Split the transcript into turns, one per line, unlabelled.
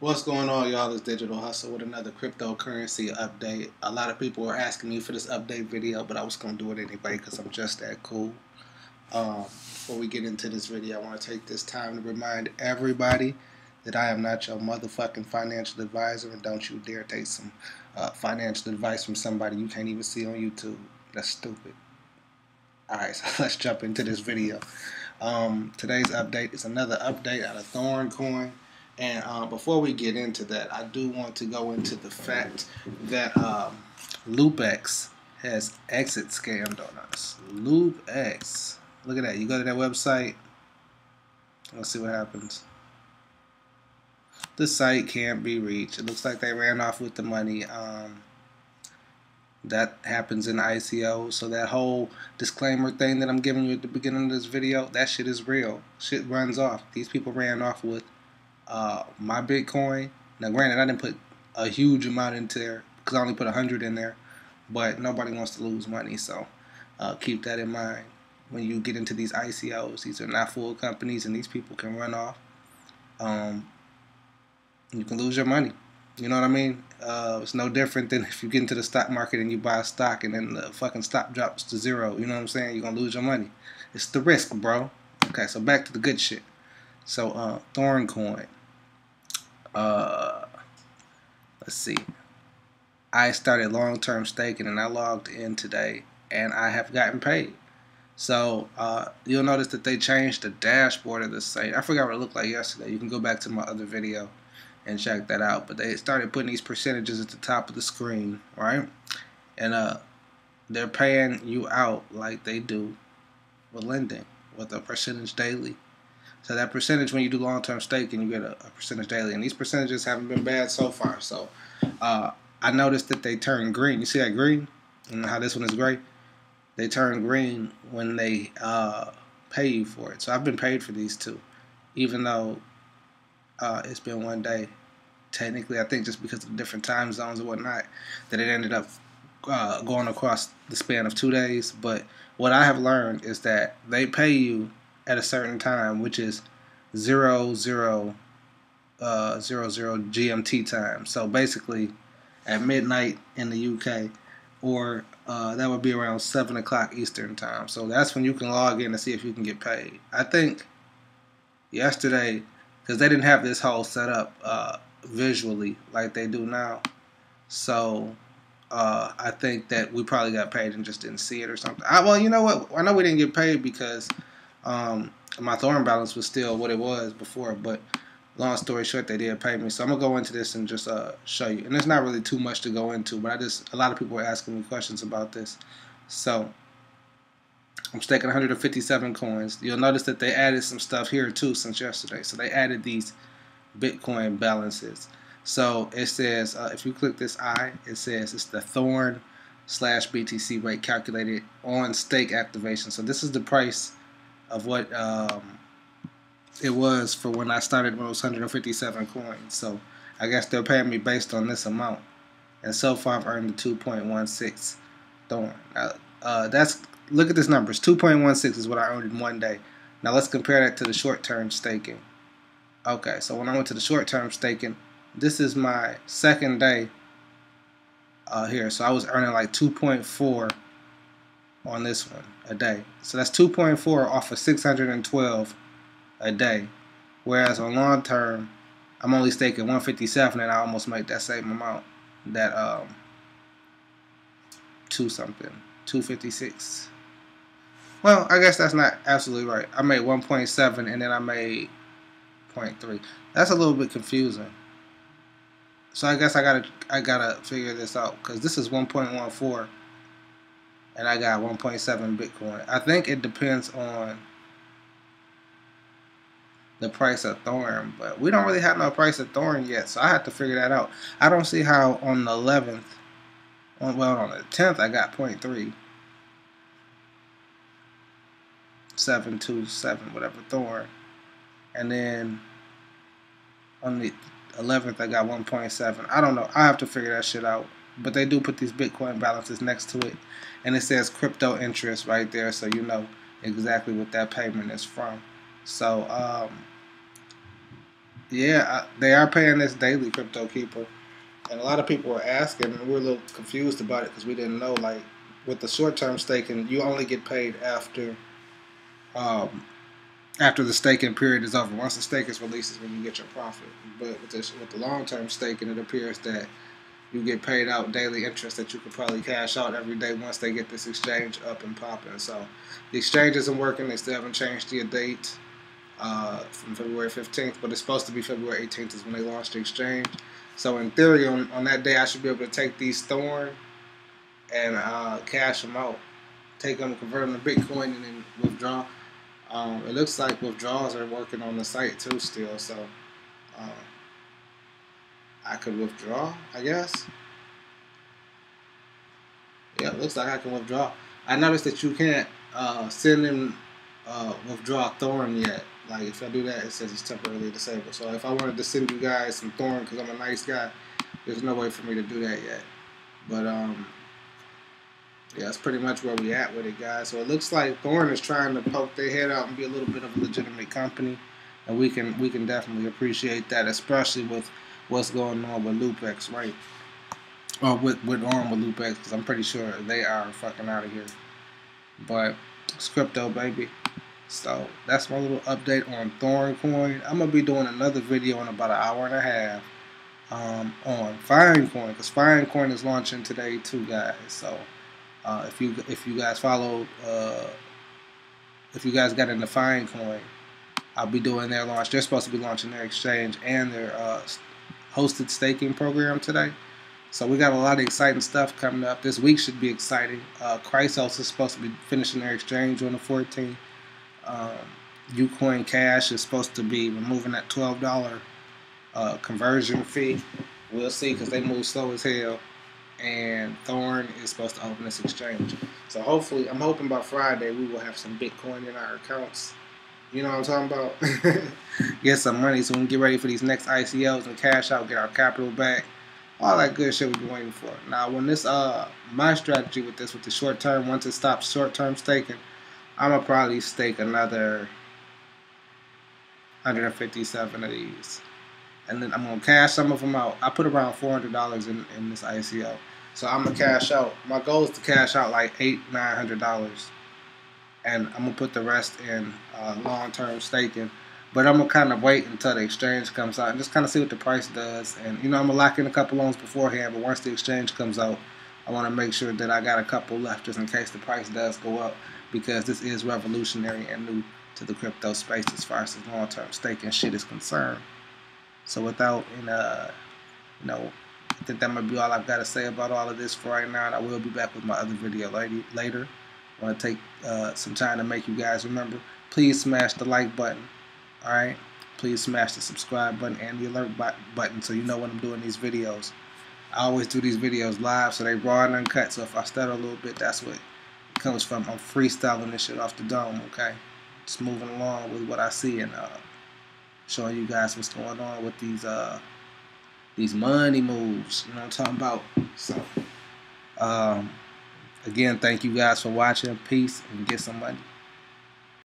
What's going on, y'all? It's Digital Hustle with another cryptocurrency update. A lot of people were asking me for this update video, but I was going to do it anyway because I'm just that cool. Before we get into this video, I want to take this time to remind everybody that I am not your motherfucking financial advisor, and don't you dare take some financial advice from somebody you can't even see on YouTube. That's stupid. Alright, so let's jump into this video. Today's update is another update out of Thorncoin. And before we get into that, I do want to go into the fact that LoopX has exit scammed on us. LoopX. Look at that. You go to that website. Let's see what happens. The site can't be reached. It looks like they ran off with the money. That happens in ICO. So that whole disclaimer thing that I'm giving you at the beginning of this video, that shit is real. Shit runs off. These people ran off with my Bitcoin. Now granted, I didn't put a huge amount into there because I only put 100 in there, but nobody wants to lose money, so keep that in mind when you get into these ICOs. These are not full companies, and these people can run off. You can lose your money. You know what I mean? It's no different than if you get into the stock market and you buy a stock and then the fucking stock drops to zero. You know what I'm saying? You're going to lose your money. It's the risk, bro. Okay, so back to the good shit. So, Thorncoin. Let's see. I started long-term staking and I logged in today and I have gotten paid. So, you'll notice that they changed the dashboard of the site. I forgot what it looked like yesterday. You can go back to my other video and check that out. But they started putting these percentages at the top of the screen, right? And they're paying you out like they do with lending, with a percentage daily. So that percentage, when you do long-term staking, you get a percentage daily. And these percentages haven't been bad so far. So I noticed that they turn green. You see that green? And how this one is gray? They turn green when they pay you for it. So I've been paid for these two, even though it's been one day. Technically, I think just because of the different time zones and whatnot, that it ended up going across the span of 2 days. But what I have learned is that they pay you at a certain time, which is 0000 GMT time. So basically, at midnight in the UK, or that would be around 7 o'clock Eastern time. So that's when you can log in and see if you can get paid. I think yesterday, because they didn't have this whole setup visually like they do now, so I think that we probably got paid and just didn't see it or something. Well, you know what? I know we didn't get paid because my Thorn balance was still what it was before, but long story short, they did pay me. So I'm gonna go into this and just show you. And there's not really too much to go into, but a lot of people were asking me questions about this. So I'm staking 157 coins. You'll notice that they added some stuff here too since yesterday. So they added these Bitcoin balances. So it says, if you click this I, it says it's the Thorn/BTC rate calculated on stake activation. So this is the price of what it was for when I started with those 157 coins. So I guess they're paying me based on this amount. And so far I've earned the 2.16 Thorn. Look at this number. It's 2.16 is what I earned in one day. Now let's compare that to the short-term staking. Okay, so when I went to the short-term staking, this is my second day here. So I was earning like 2.4 on this one a day. So that's 2.4 off of 612 a day. Whereas on long term, I'm only staking 157 and I almost make that same amount. That 256. Well, I guess that's not absolutely right. I made 1.7 and then I made 0.3. That's a little bit confusing. So I guess I gotta figure this out because this is 1.14 and I got 1.7 Bitcoin. I think it depends on the price of Thorn, but we don't really have no price of Thorn yet, so I have to figure that out. I don't see how on the 11th, on the 10th, I got 0.3. 727 whatever Thorn, and then on the 11th I got 1.7. I don't know. I have to figure that shit out. But they do put these Bitcoin balances next to it, and it says crypto interest right there, so you know exactly what that payment is from. So Yeah, they are paying this daily, Crypto Keeper. And a lot of people were asking, and we were a little confused about it because we didn't know. Like with the short-term staking, you only get paid um, after the staking period is over. Once the stake is released, is when you get your profit. But with the long-term staking, it appears that you get paid out daily interest that you could probably cash out every day once they get this exchange up and popping. So the exchange isn't working. They still haven't changed the date from February 15th, but it's supposed to be February 18th is when they launched the exchange. So in theory, on that day, I should be able to take these Thorn and cash them out, take them, convert them to Bitcoin, and then withdraw. It looks like withdrawals are working on the site too still, so uh, I could withdraw, I guess. Yeah, it looks like I can withdraw. I noticed that you can't send in withdraw Thorn yet. Like if I do that, it says it's temporarily disabled. So if I wanted to send you guys some Thorn because I'm a nice guy, there's no way for me to do that yet. But yeah, that's pretty much where we at with it, guys. So it looks like Thorn is trying to poke their head out and be a little bit of a legitimate company, and we can definitely appreciate that, especially with what's going on with LoopX, right? Or with LoopX, because I'm pretty sure they are fucking out of here. But it's crypto, baby. So that's my little update on Thorncoin. I'm gonna be doing another video in about an hour and a half on Finecoin, because Finecoin is launching today too, guys. So if you guys followed, if you guys got into Finecoin, I'll be doing their launch. They're supposed to be launching their exchange and their hosted staking program today. So we got a lot of exciting stuff coming up. This week should be exciting. Chrysos is supposed to be finishing their exchange on the 14th. Ucoin Cash is supposed to be removing that $12 conversion fee. We'll see because they move slow as hell. And Thorn is supposed to open this exchange. So hopefully, I'm hoping by Friday we will have some Bitcoin in our accounts. You know what I'm talking about? Get some money so we can get ready for these next ICOs and cash out, get our capital back. All that good shit we've been waiting for. Now, when this, my strategy with this, with the short term, once it stops short term staking, I'm going to probably stake another 157 of these. And then I'm going to cash some of them out. I put around $400 in this ICO. So I'm going to cash out. My goal is to cash out like $800-900. And I'm going to put the rest in long-term staking. But I'm going to kind of wait until the exchange comes out and just kind of see what the price does. And, you know, I'm going to lock in a couple loans beforehand. But once the exchange comes out, I want to make sure that I got a couple left just in case the price does go up. Because this is revolutionary and new to the crypto space as far as the long-term staking shit is concerned. So without, you know, I think that might be all I've got to say about all of this for right now. And I will be back with my other video later. I want to take some time to make you guys remember. Please smash the like button. All right. Please smash the subscribe button and the alert button so you know when I'm doing these videos. I always do these videos live so they raw and uncut. So if I stutter a little bit, that's what it comes from. I'm freestyling this shit off the dome. Okay. Just moving along with what I see and showing you guys what's going on with these money moves. You know what I'm talking about? So, again, thank you guys for watching. Peace and get some money.